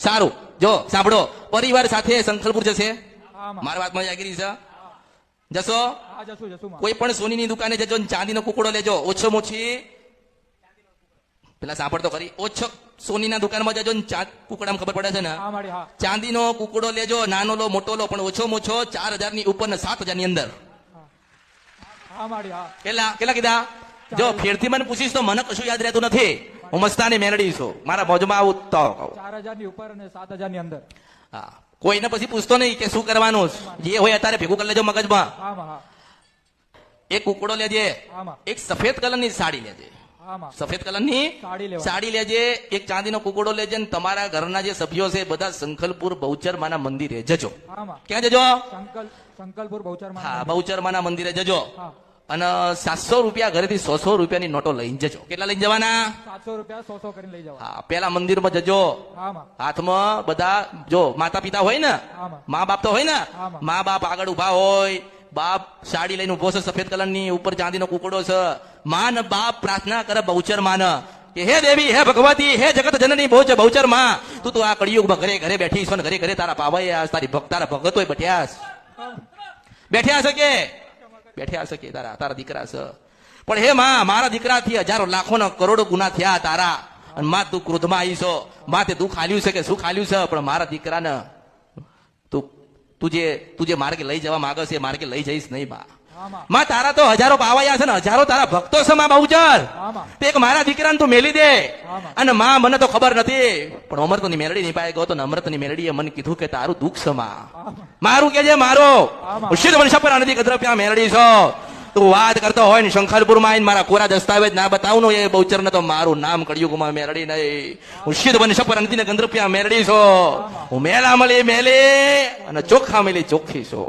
સારું, જો સાંભળો, પરિવાર સાથે સંખલપુર જશે? હા માં. મારી વાતમાં જાગીરી છે? જશો? હા જશું જશું માં. કોઈ પણ સોનીની દુકાને જજો ને ચાંદીનો કુકડો લેજો. ઓછોમાં ઓછી પેલા સાંભળતો ખરી, ઓછો સોનીના દુકાનમાં જજો ને કુકડામાં ખબર પડે છે ને, હા માડી હા. ચાંદીનો કુકડો લેજો, નાનો લો મોટો લો, પણ ઓછોમાં ઓછો 4,000 ની ઉપર ને 7,000 ની અંદર. હા માડી હા. કેટલા કેટલા કીધા? જો ફેરથી મને પૂછીશ તો મને કશું યાદ રહેતું નથી. હું મસ્તાની મેલડી છું, મારા મોજમાં આવું તો કહું. 4,000 ની ઉપર અને 7,000 ની અંદર. હા, કોઈને પછી પૂછતો નહીં કે શું કરવાનું, જે હોય અત્યારે ભેગું કરી લેજો મગજમાં. હા માં હા. એક કુકડો લેજે, હા માં. એક સફેદ કલરની સાડી લેજે, હા માં. સફેદ કલરની સાડી લેવાની. સાડી લેજે, એક ચાંદીનો કુકડો લેજે, ને તમારા ઘરના જે સભ્યો છે બધા સંખલપુર બહુચર માના મંદિરે જજો. હા માં. ક્યાં જજો? સંકલપુર બહુચર માં. હા, બહુચર માના મંદિરે જજો. હા. અને 700 રૂપિયા ઘરેથી 100 રૂપિયાની નોટો લઈને જજો. કેટલા લઈને જવાના? 700 રૂપિયા 100 કરીને લઈ જવા. હા, પેલા મંદિરમાં જજો. હા માં. હાથમાં બધા જો માતા પિતા હોય ને, હા માં. મા બાપ તો હોય ને, હા માં. મા બાપ આગળ ઉભા હોય, બાપ સાડી લઈને ઉભો છે સફેદ કલરની, ઉપર ચાંદીનો કુકડો છે. માં ને બાપ પ્રાર્થના કરે બહુચર માં કે હે દેવી, હે ભગવતી, હે જગત જનની બહુચર માં, તું તો આ કળિયુગમાં ઘરે ઘરે બેઠી છો ને ઘરે ઘરે તારા પાવાય તારી તારા ભગતોય બેઠ્યા બેઠ્યા છે કે બેઠ્યા છે કે તારા દીકરા છે. પણ હે માં, મારા દીકરાથી હજારો લાખો ના કરોડો ગુના થયા તારા, અને માં તું ક્રોધમાં આવી છો, માં તે દુઃખ આલ્યું છે કે સુખ આલ્યું છે, પણ મારા દીકરાને તું જે માર્ગે લઈ જવા માંગે છે એ માર્ગે લઈ જઈશ નહીં બા. હા માં. માં તારા તો હજારો પાવાયા છે ને હજારો તારા ભક્તો છે માં બહુચર. હા માં. તે એક મારા દીકરાને તું મેલી દે. હા માં. અને માં મને તો ખબર નથી, પણ અમૃતની મેલડી નહીં પાય ગયો તો અમૃતની મેલડીએ મને કીધું કે તારું દુઃખ છે માં. હા માં. મારું કે જે મારો હા માં. સિદ્ધ વંશ પર આનંદી ગદ્રપ્યા મેલડી છો. તું વાત કરતો હોય ને શંખલપુરમાં આવીને મારા કોરા દસ્તાવેજ ના બતાવું ને એ બહુચર ને તો મારું નામ કળિયુગમાં મેલડી નહીં. હું સિદ્ધ વંશ પર આનંદી ગંદ્રપ્યા મેલડી છો. હું મેલા મળી મેલી અને ચોખ્ખા મળી ચોખ્ખી છો.